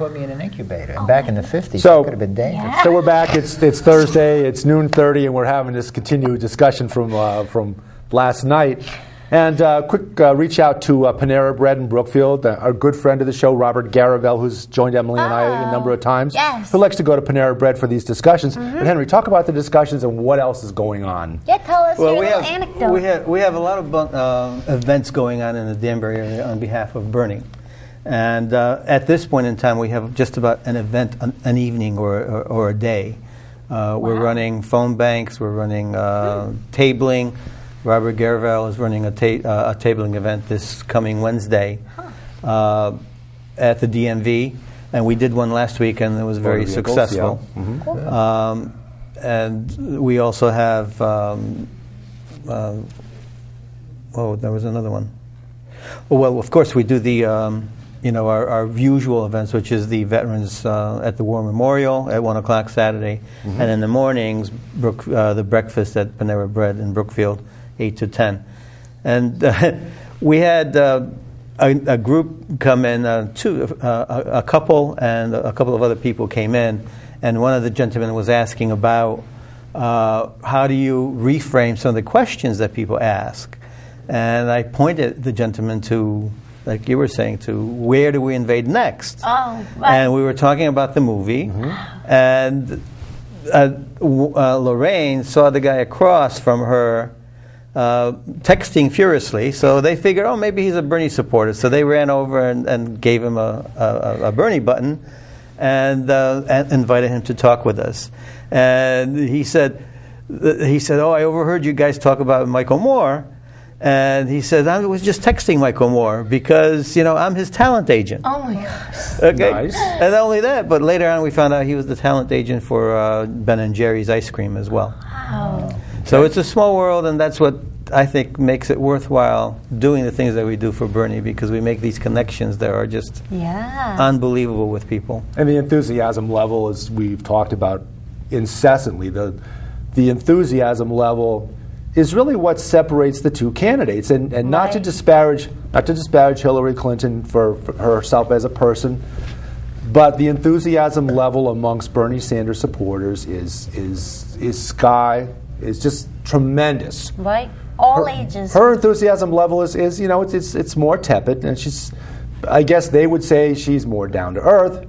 put me in an incubator. And back in the 50s, So- it could have been dangerous. So we're back. It's Thursday. It's noon 30, and we're having this continued discussion from last night. And quick reach out to Panera Bread in Brookfield, our good friend of the show, Robert Garavell, who's joined Emily and I a number of times. Yes. Who likes to go to Panera Bread for these discussions. And Henry, talk about the discussions and what else is going on. Yeah, tell us your we little have anecdote. we have a lot of events going on in the Danbury area on behalf of Bernie, and at this point in time, we have just about an event, an evening or a day. We're running phone banks. We're running tabling. Robert Garavell is running a tabling event this coming Wednesday at the DMV, and we did one last week, and it was very successful. Yeah. And we also have, there was another one. Oh, well, of course, we do the, our usual events, which is the Veterans at the War Memorial at 1 o'clock Saturday, and in the mornings, the breakfast at Panera Bread in Brookfield, 8 to 10. And we had a group come in, a couple and a couple of other people came in, and one of the gentlemen was asking about how do you reframe some of the questions that people ask. And I pointed the gentleman to, like you were saying, to where do we invade next? Oh, right. And we were talking about the movie, and Lorraine saw the guy across from her texting furiously, so they figured, oh, maybe he's a Bernie supporter. So they ran over and gave him a Bernie button and invited him to talk with us. And he said, oh, I overheard you guys talk about Michael Moore. And he said, I was just texting Michael Moore because, I'm his talent agent. Oh, my gosh. Okay. Nice. And not only that, but later on we found out he was the talent agent for Ben & Jerry's ice cream as well. Wow. So it's a small world, and that's what I think makes it worthwhile doing the things that we do for Bernie, because we make these connections that are just unbelievable with people. And the enthusiasm level, as we've talked about incessantly, the enthusiasm level is really what separates the two candidates. And not to disparage Hillary Clinton for herself as a person, but the enthusiasm level amongst Bernie Sanders supporters is just tremendous. Right. All ages. Her enthusiasm level is it's more tepid, and I guess they would say she's more down to earth.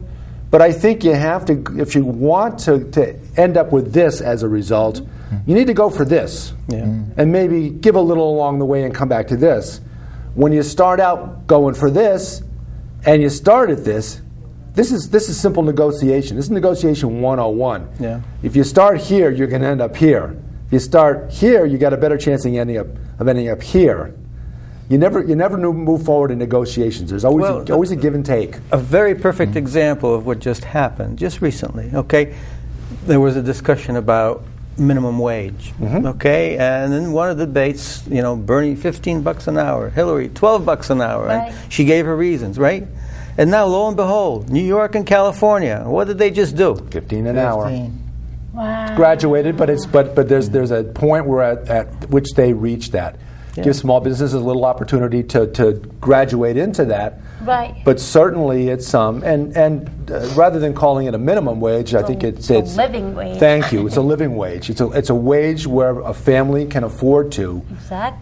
But I think you have to, if you want to end up with this as a result, you need to go for this, and maybe give a little along the way and come back to this. When you start out going for this, and you start at this is simple negotiation. This is negotiation 101. Yeah. If you start here, you're going to end up here. If you start here, you got a better chance of ending up here. You never move forward in negotiations. There's always a give and take. A very perfect example of what just happened, just recently, okay? There was a discussion about minimum wage, okay? And in one of the debates, Bernie, $15 an hour, Hillary, $12 an hour. Right. And she gave her reasons, right? And now, lo and behold, New York and California, what did they just do? 15 an hour. Wow. Graduated, but there's a point where at which they reach that. Give small businesses a little opportunity to graduate into that. Right. But certainly it's and rather than calling it a minimum wage, I think it's a living wage. Thank you. It's a living wage. It's a wage where a family can afford to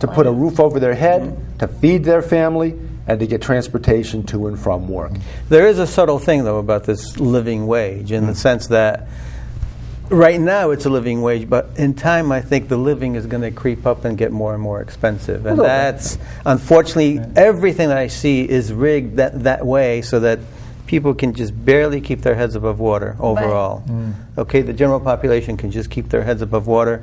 put a roof over their head, to feed their family, and to get transportation to and from work. There is a subtle thing, though, about this living wage in the sense that right now it's a living wage, but in time I think the living is going to creep up and get more and more expensive. And that's, unfortunately, everything that I see is rigged that way so that people can just barely keep their heads above water overall. Right. Okay, the general population can just keep their heads above water.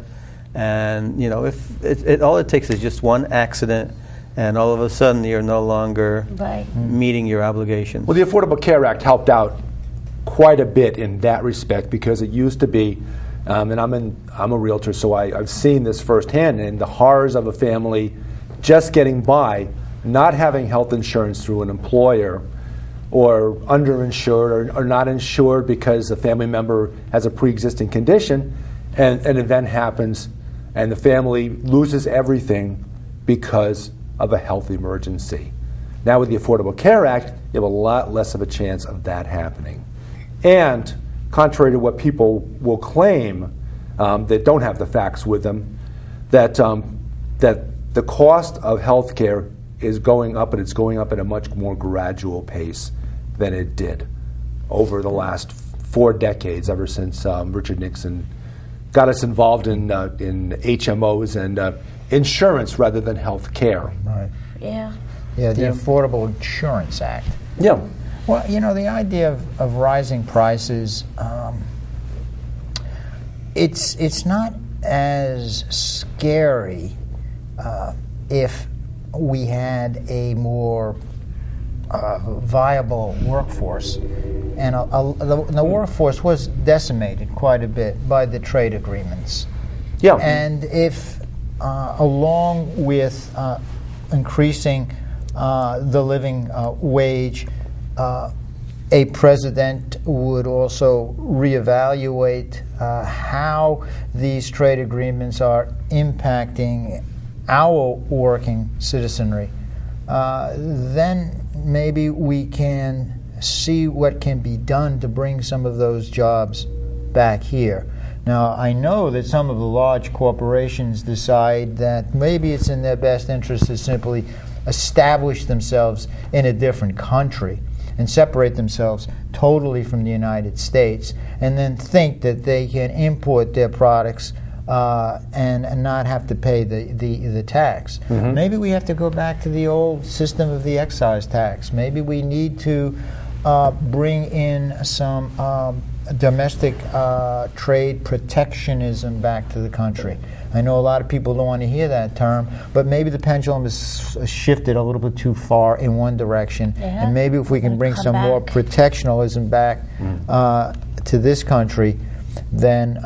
And, if all it takes is just one accident, and all of a sudden you're no longer meeting your obligations. Well, the Affordable Care Act helped out quite a bit in that respect, because it used to be, and I'm a realtor, so I've seen this firsthand, and the horrors of a family just getting by, not having health insurance through an employer, or underinsured, or not insured because a family member has a pre-existing condition, and an event happens, and the family loses everything because of a health emergency. Now with the Affordable Care Act, you have a lot less of a chance of that happening. And contrary to what people will claim that don't have the facts with them, that the cost of health care is going up, and it's going up at a much more gradual pace than it did over the last 4 decades, ever since Richard Nixon got us involved in HMOs and insurance rather than health care. Right. Yeah. Yeah, the Affordable Insurance Act. Yeah. Well, the idea of rising prices, it's not as scary if we had a more viable workforce. And the workforce was decimated quite a bit by the trade agreements. Yeah. And if, along with increasing the living wage, a president would also reevaluate how these trade agreements are impacting our working citizenry, then maybe we can see what can be done to bring some of those jobs back here. Now, I know that some of the large corporations decide that maybe it's in their best interest to simply establish themselves in a different country and separate themselves totally from the United States, and then think that they can import their products and not have to pay the tax. Mm-hmm. Maybe we have to go back to the old system of the excise tax. Maybe we need to bring in some domestic trade protectionism back to the country. I know a lot of people don't want to hear that term, but maybe the pendulum has shifted a little bit too far in one direction, and maybe if we can bring some more protectionism back to this country, then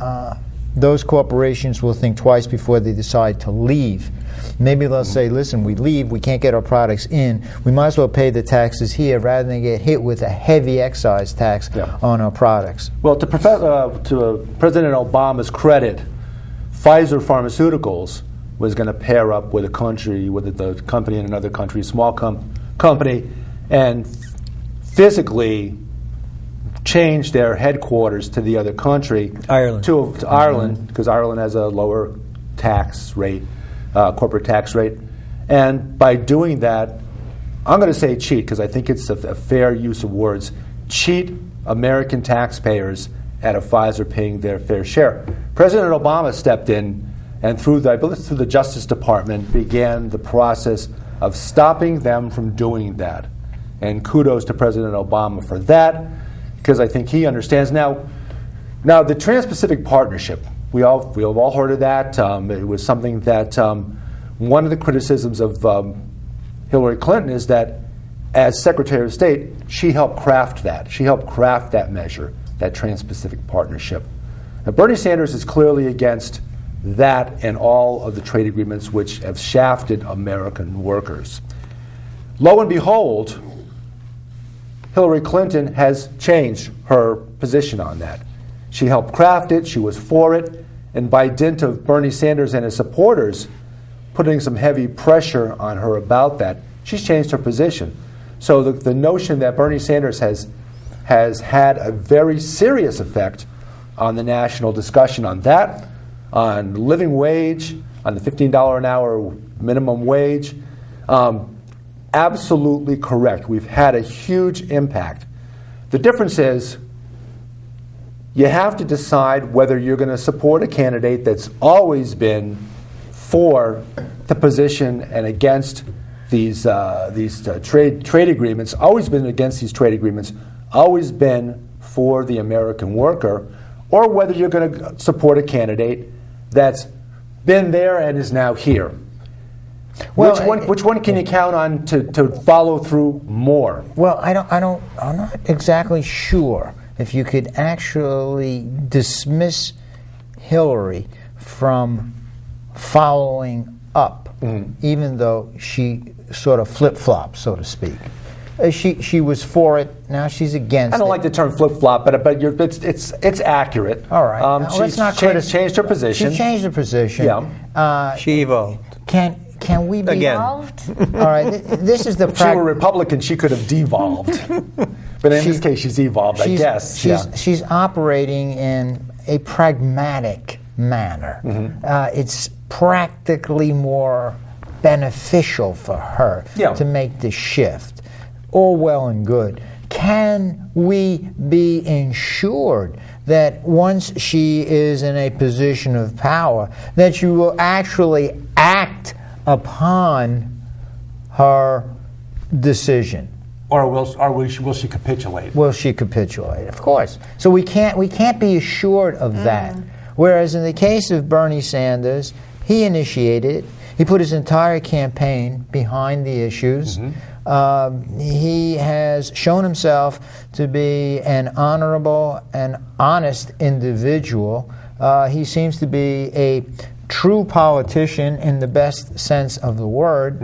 those corporations will think twice before they decide to leave. Maybe they'll say, listen, we leave, we can't get our products in, we might as well pay the taxes here rather than get hit with a heavy excise tax on our products. Well, to President Obama's credit, Pfizer Pharmaceuticals was going to pair up with a country, with the company in another country, a small company, and physically change their headquarters to the other country, Ireland. to Ireland, because Ireland has a lower tax rate, corporate tax rate. And by doing that, I'm going to say cheat, because I think it's a fair use of words, cheat American taxpayers out of Pfizer paying their fair share. President Obama stepped in and through the Justice Department began the process of stopping them from doing that. And kudos to President Obama for that, because I think he understands. Now the Trans-Pacific Partnership, we have all heard of that. It was something that one of the criticisms of Hillary Clinton is that as Secretary of State, she helped craft that. She helped craft that measure, that Trans-Pacific Partnership. Now, Bernie Sanders is clearly against that and all of the trade agreements which have shafted American workers. Lo and behold, Hillary Clinton has changed her position on that. She helped craft it, she was for it, and by dint of Bernie Sanders and his supporters putting some heavy pressure on her about that, she's changed her position. So the notion that Bernie Sanders has had a very serious effect on the national discussion on that, on living wage, on the $15 an hour minimum wage, absolutely correct. We've had a huge impact. The difference is you have to decide whether you're going to support a candidate that's always been for the position and against these trade agreements, always been against these trade agreements, always been for the American worker, or whether you're going to support a candidate that's been there and is now here. Well, which one can you count on to follow through more? Well, I'm not exactly sure if you could actually dismiss Hillary from following up, even though she sort of flip-flopped, so to speak. She was for it. Now she's against it. I don't like the term flip-flop, but it's accurate. All right. She's changed her position. She changed her position. Yeah. She evolved. can we be Again. Involved? All right, this is the If she were Republican, she could have devolved. But in this case, she's evolved, I guess. She's operating in a pragmatic manner. It's practically more beneficial for her to make the shift. All well and good. Can we be ensured that once she is in a position of power, that she will actually act upon her decision? Or will she capitulate? Will she capitulate? Of course. So we can't be assured of that. Whereas in the case of Bernie Sanders, he initiated it. He put his entire campaign behind the issues. He has shown himself to be an honorable and honest individual. He seems to be a true politician in the best sense of the word.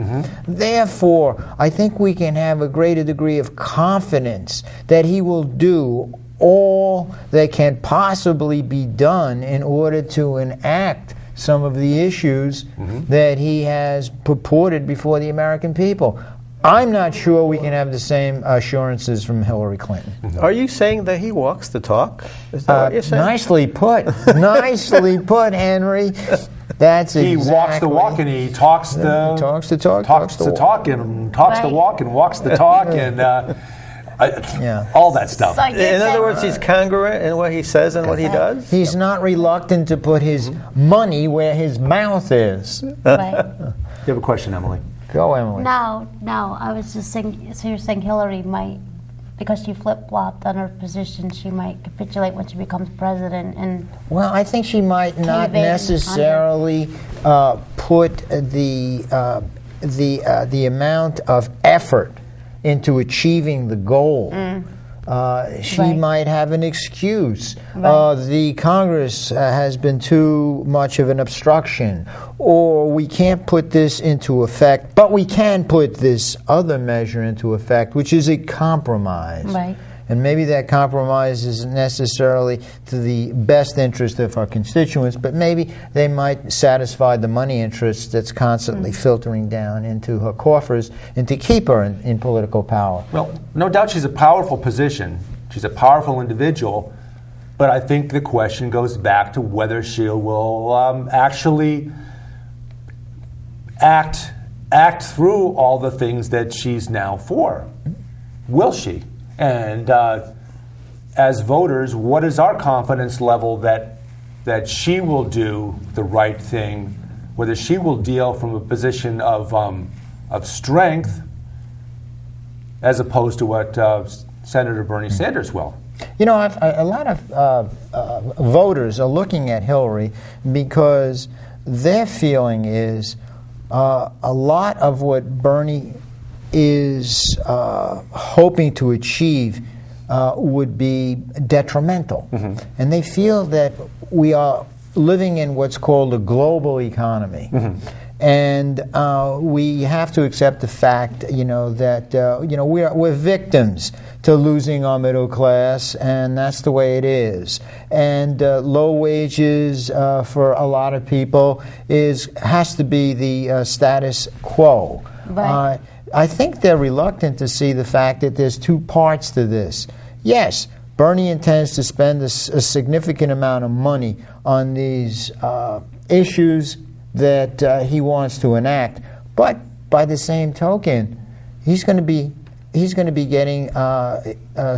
Therefore, I think we can have a greater degree of confidence that he will do all that can possibly be done in order to enact some of the issues that he has purported before the American people. I'm not sure we can have the same assurances from Hillary Clinton. Are you saying that he walks the talk? Is that what you're saying? Nicely put. Nicely put, Henry. That's He exactly. walks the walk and he talks the talks the talk, talks the talk and talks the walk and walks the talk and all that stuff. So you're In other saying- words, he's congruent in what he says and what he does? He's not reluctant to put his money where his mouth is. Right. You have a question, Emily? Go, Emily. No, I was just saying, so you're saying Hillary might, because she flip-flopped on her position, she might capitulate when she becomes president and... Well, I think she might not Cave in necessarily put the amount of effort into achieving the goal. She Right. might have an excuse. Right. The Congress has been too much of an obstruction, or we can't put this into effect, but we can put this other measure into effect, which is a compromise. Right. And maybe that compromise isn't necessarily to the best interest of our constituents, but maybe they might satisfy the money interest that's constantly filtering down into her coffers and to keep her in political power. Well, no doubt she's a powerful position. She's a powerful individual. But I think the question goes back to whether she will actually act through all the things that she's now for. Will she? And as voters, what is our confidence level that she will do the right thing, whether she will deal from a position of strength as opposed to what Senator Bernie Sanders will? You know, a lot of voters are looking at Hillary because their feeling is a lot of what Bernie is hoping to achieve would be detrimental. And they feel that we are living in what's called a global economy. And we have to accept the fact, that we're victims to losing our middle class, and that's the way it is. And low wages for a lot of people has to be the status quo. Right. I think they're reluctant to see the fact that there's two parts to this. Yes, Bernie intends to spend a significant amount of money on these issues that he wants to enact, but by the same token, he's going to be getting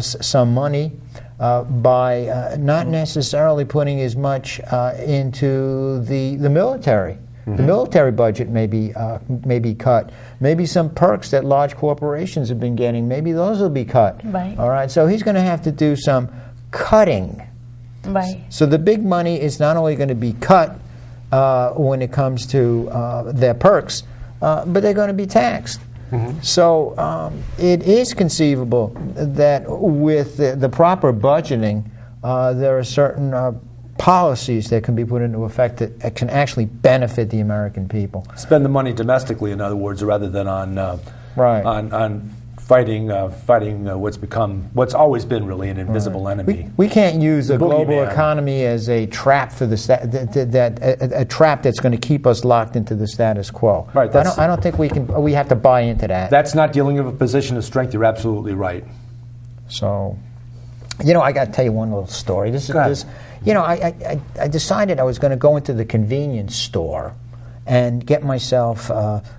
some money by not necessarily putting as much into the military. The military budget may be cut. Maybe some perks that large corporations have been getting, maybe those will be cut. Right. All right. So he's going to have to do some cutting. Right. So the big money is not only going to be cut when it comes to their perks, but they're going to be taxed. So it is conceivable that with the proper budgeting, there are certain policies that can be put into effect that can actually benefit the American people. Spend the money domestically, in other words, rather than on Right. on fighting what's always been really an invisible enemy. We can't use a global boogeyman. economy as a trap for a trap that's going to keep us locked into the status quo. Right, I don't think we can. We have to buy into that. That's not dealing with a position of strength. You're absolutely right. So, I got to tell you one little story. Go ahead. I decided I was going to go into the convenience store and get myself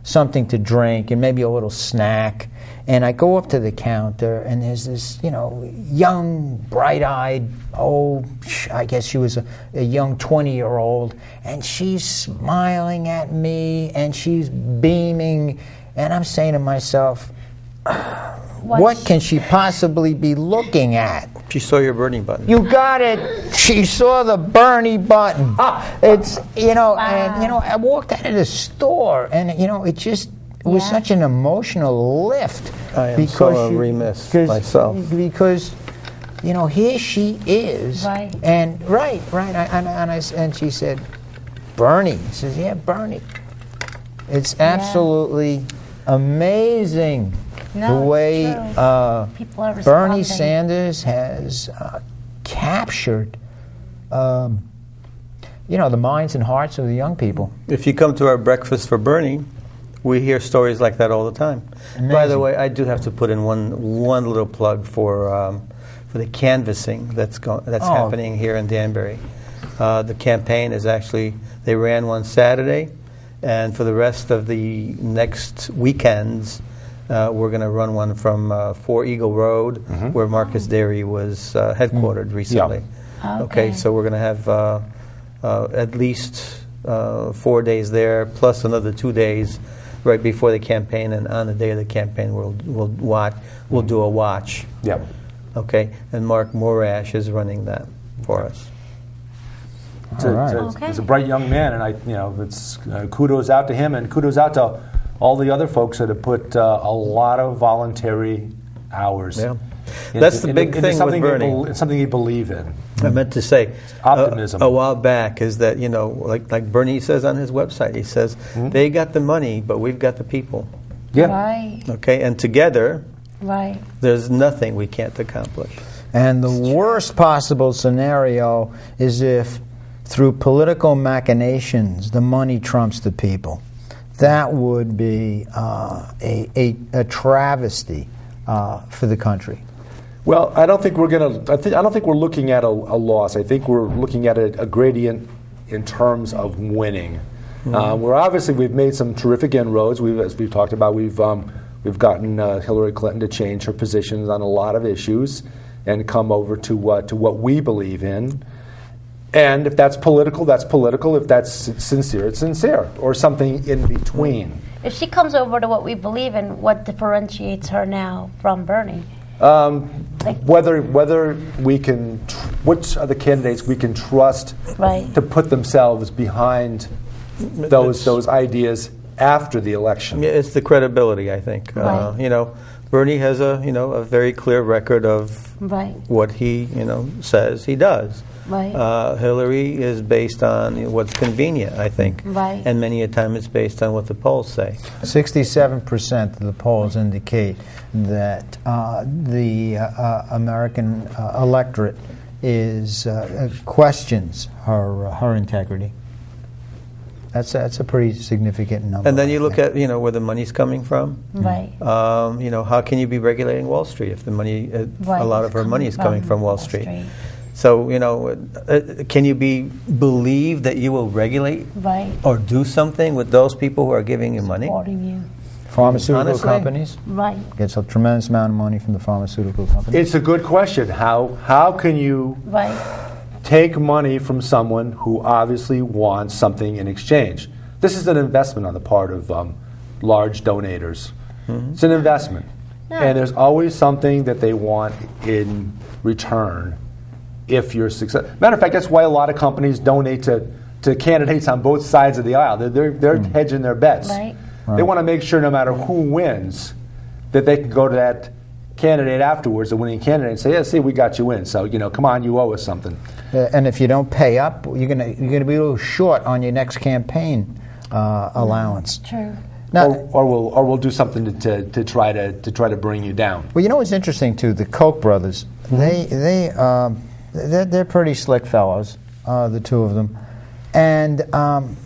something to drink and maybe a little snack. And I go up to the counter, and there's this, young, bright-eyed, I guess she was a young 20-year-old, and she's smiling at me, and she's beaming, and I'm saying to myself, what can she possibly be looking at? She saw your Bernie button. You got it. She saw the Bernie button. It's, and, I walked out of the store, and, it was such an emotional lift. I am so remiss myself. Because, here she is. Right. And, right. And she said, Bernie. She says, yeah, Bernie. It's absolutely amazing the way people are Bernie responding. Sanders has captured, the minds and hearts of the young people. If you come to our Breakfast for Bernie, we hear stories like that all the time. Amazing. By the way, I do have to put in one little plug for the canvassing that's happening here in Danbury. The campaign is actually, they ran one Saturday, and for the rest of the next weekends, we're going to run one from 4 Eagle Road, where Marcus Dairy was headquartered recently. Yeah. Okay, so we're going to have at least 4 days there, plus another 2 days right before the campaign, and on the day of the campaign, we'll do a watch. Yep. Okay, and Mark Morash is running that for us. He's a bright young man, and it's kudos out to him, and kudos out to all the other folks that have put a lot of voluntary hours. Yeah, that's the big thing with Bernie. It's something you believe in. I meant to say optimism a while back is that like Bernie says on his website, he says they got the money, but we've got the people. Yeah. Right. Okay, and together, Right. there's nothing we can't accomplish. And the worst possible scenario is if, through political machinations, the money trumps the people. That would be a travesty for the country. Well, I don't think we're going to. I don't think we're looking at a loss. I think we're looking at a gradient in terms of winning. We've made some terrific inroads. As we've talked about, we've gotten Hillary Clinton to change her positions on a lot of issues and come over to what we believe in. And if that's political, that's political. If that's sincere, it's sincere, or something in between. If she comes over to what we believe in, what differentiates her now from Bernie? Whether we can, which are the candidates we can trust to put themselves behind those ideas after the election. Yeah, it's the credibility, I think. Bernie has a very clear record of what he says he does. Right. Hillary is based on what's convenient, I think. Right. And many a time it's based on what the polls say. 67% of the polls indicate that the American electorate questions her integrity. That's a pretty significant number. And then you look at where the money's coming from. Right. How can you be regulating Wall Street if the money, a lot of her money is coming from Wall Street? So can you believe that you will regulate or do something with those people who are giving you money? Supporting you. Pharmaceutical companies gets a tremendous amount of money from the pharmaceutical companies. It's a good question. How can you take money from someone who obviously wants something in exchange? This is an investment on the part of large donators. It's an investment, and there's always something that they want in return. If you're successful, matter of fact, that's why a lot of companies donate to candidates on both sides of the aisle. They're hedging their bets. They want to make sure no matter who wins, that they can go to that candidate afterwards, the winning candidate, and say, "Yeah, see, we got you in. So come on, you owe us something." And if you don't pay up, you're gonna be a little short on your next campaign allowance. True. Now, or we'll do something to try to bring you down. well, you know what's interesting too? The Koch brothers, they're pretty slick fellows, the two of them, and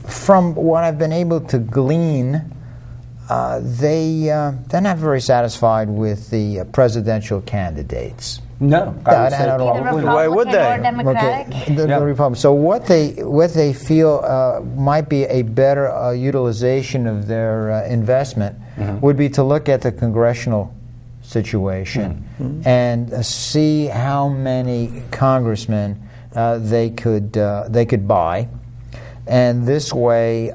from what I've been able to glean, they're not very satisfied with the presidential candidates. No, I don't know. Either Why would they? Republican or Democratic. Okay, the Republican. So what they feel might be a better utilization of their investment would be to look at the congressional situation and see how many congressmen they could buy, and this way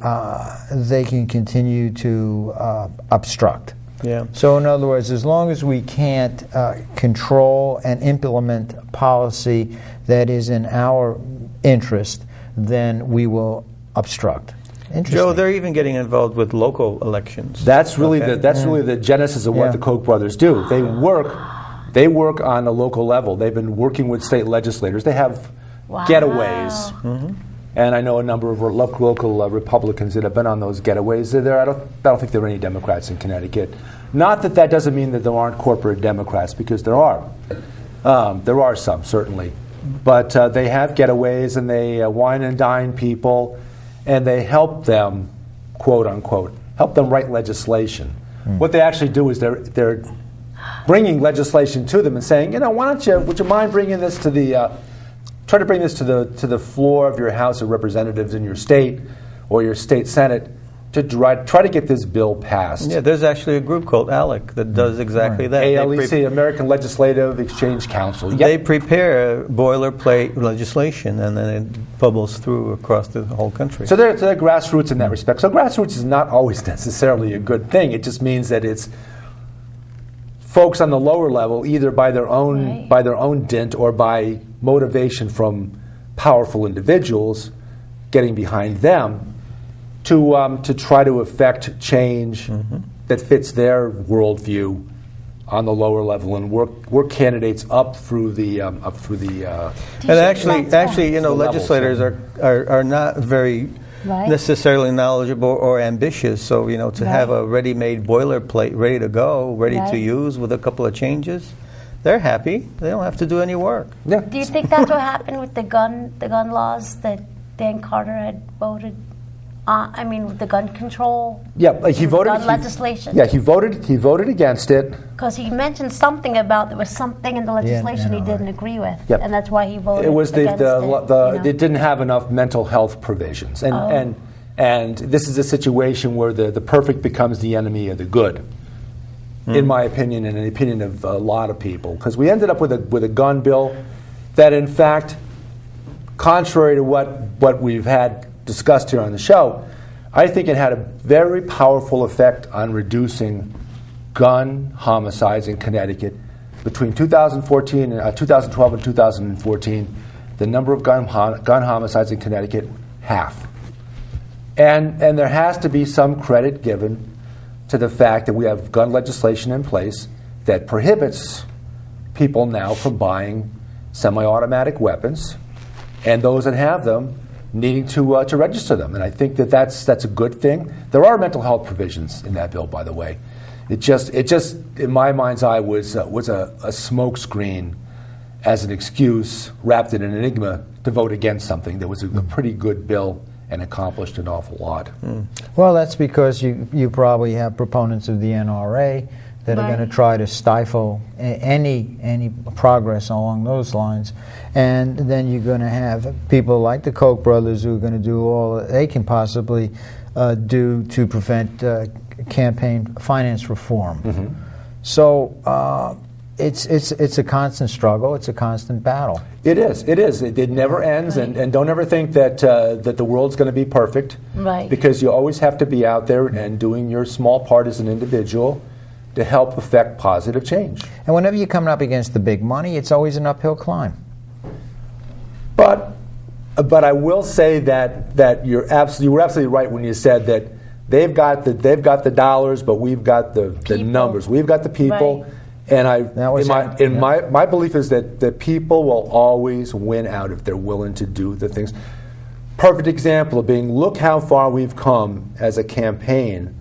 they can continue to obstruct. Yeah. So in other words, as long as we can't control and implement policy that is in our interest, then we will obstruct. Interesting. Joe, they're even getting involved with local elections. That's really really the genesis of what Yeah. the Koch brothers do. They work on a local level. They've been working with state legislators. They have getaways. And I know a number of local Republicans that have been on those getaways. I don't think there are any Democrats in Connecticut. Not that doesn't mean that there aren't corporate Democrats, because there are. There are some, certainly. But they have getaways, and they wine and dine people, and they help them, quote unquote, help them write legislation. What they actually do is they're bringing legislation to them and saying, would you mind bringing this to the try to bring this to the floor of your House of Representatives in your state or your state Senate to try to get this bill passed. Yeah, there's actually a group called ALEC that does exactly that. ALEC, American Legislative Exchange Council. They prepare boilerplate legislation, and then it bubbles through across the whole country. So they're grassroots in that respect. So grassroots is not always necessarily a good thing. It just means that it's folks on the lower level, either by their own dint or by motivation from powerful individuals, getting behind them to try to affect change that fits their worldview on the lower level and work candidates up through the and actually, legislators are not very necessarily knowledgeable or ambitious. So to have a ready-made boilerplate ready to go, ready to use with a couple of changes, they're happy. They don't have to do any work. Yeah. Do you think that's what happened with the gun laws that Dan Carter had voted? With the gun control. Yeah, he voted. Gun legislation. Yeah, he voted against it. Because he mentioned something about there was something in the legislation he didn't agree with, and that's why he voted. It was against it. It didn't have enough mental health provisions, and this is a situation where the perfect becomes the enemy of the good. In my opinion, and in the opinion of a lot of people, because we ended up with a gun bill that, in fact, contrary to what we've had discussed here on the show, I think it had a very powerful effect on reducing gun homicides in Connecticut between 2012 and 2014. The number of gun homicides in Connecticut half, and there has to be some credit given to the fact that we have gun legislation in place that prohibits people now from buying semi-automatic weapons, and those that have them needing to register them. And I think that's a good thing. There are mental health provisions in that bill, by the way. It just in my mind's eye was a smokescreen as an excuse wrapped in an enigma to vote against something that was a pretty good bill and accomplished an awful lot. Well, that's because you probably have proponents of the NRA that are going to try to stifle any progress along those lines. And then you're going to have people like the Koch brothers who are going to do all that they can possibly do to prevent campaign finance reform. So it's a constant struggle. It's a constant battle. It is. It never ends. And don't ever think that the world's going to be perfect. Right. Because you always have to be out there and doing your small part as an individual to help affect positive change. And whenever you're coming up against the big money, it's always an uphill climb. But I will say that you were absolutely right when you said that they've got the dollars, but we've got the numbers. We've got the people. Right. And my belief is that the people will always win out if they're willing to do the things. Perfect example of being, look how far we've come as a campaign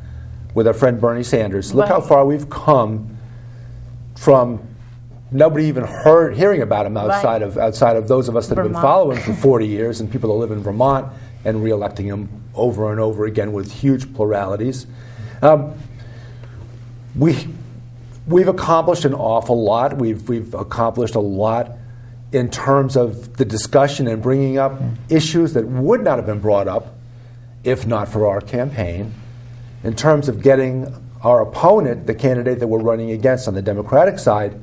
with our friend Bernie Sanders. Look how Right. far we've come from nobody even hearing about him outside of those of us that have been Vermont. following for 40 years, and people that live in Vermont, and re-electing him over and over again with huge pluralities. We've accomplished an awful lot. We've accomplished a lot in terms of the discussion and bringing up issues that would not have been brought up if not for our campaign, in terms of getting our opponent, the candidate that we're running against on the Democratic side,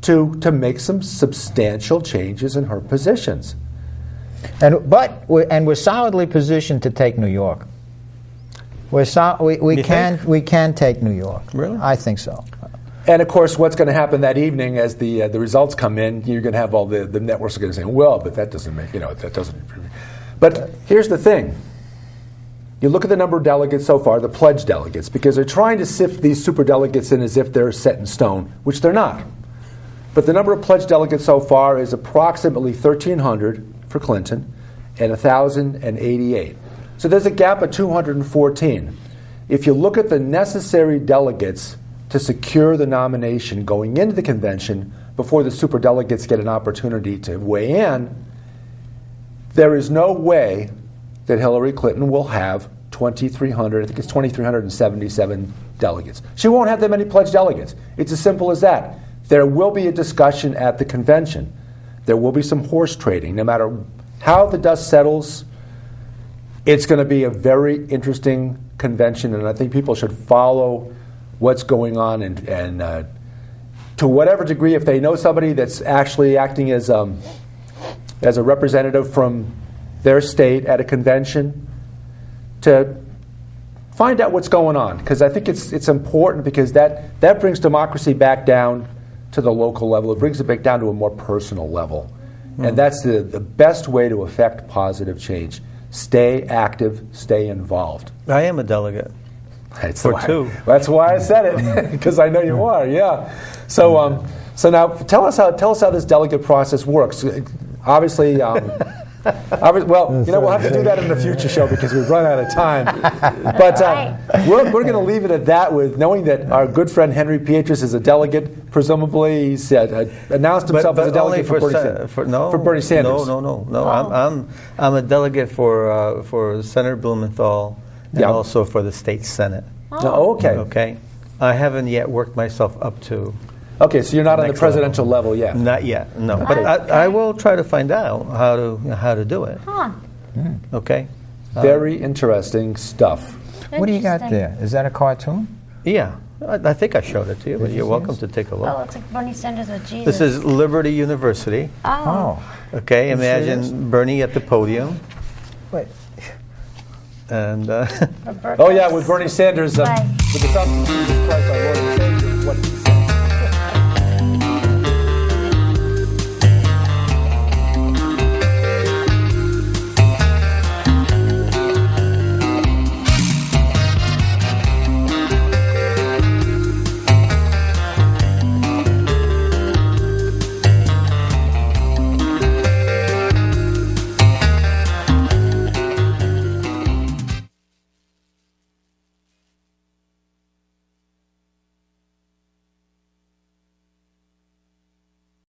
to make some substantial changes in her positions. And we're solidly positioned to take New York. We can take New York. Really? I think so. And of course, what's going to happen that evening as the results come in? You're going to have all the networks are going to say, "Well, but that doesn't make that doesn't." But here's the thing: you look at the number of delegates so far, the pledged delegates, because they're trying to sift these super delegates in as if they're set in stone, which they're not. But the number of pledged delegates so far is approximately 1,300 for Clinton and 1,088. So there's a gap of 214. If you look at the necessary delegates to secure the nomination going into the convention before the superdelegates get an opportunity to weigh in, there is no way that Hillary Clinton will have 2,300, I think it's 2,377 delegates. She won't have that many pledged delegates. It's as simple as that. There will be a discussion at the convention. There will be some horse trading. No matter how the dust settles, it's going to be a very interesting convention, and I think people should follow what's going on, and to whatever degree, if they know somebody that's actually acting as a representative from their state at a convention, to find out what's going on, because I think it's important, because that brings democracy back down to the local level. It brings it back down to a more personal level, and that's the best way to affect positive change. Stay active, stay involved. I am a delegate. That's two. That's why I said it, because I know you are. Yeah. So, so now tell us how this delegate process works. Obviously, well, we'll have to do that in the future show because we've run out of time. But we're going to leave it at that, with knowing that our good friend Henry Pietras is a delegate. Presumably, he's announced himself as a delegate for Bernie Sanders. No. I'm a delegate for Senator Blumenthal. And also for the state senate. Oh, okay. Okay. I haven't yet worked myself up to. Okay, so you're not on the presidential level yet. Not yet, no. But I will try to find out how to do it. Huh. Okay. Very interesting stuff. What do you got there? Is that a cartoon? Yeah. I think I showed it to you, but you're welcome to take a look. Oh, it's like Bernie Sanders with Jesus. This is Liberty University. Oh. Okay, imagine Bernie at the podium. Wait. And oh yeah, with Bernie Sanders, with the top of Jesus Christ, our Lord and Savior.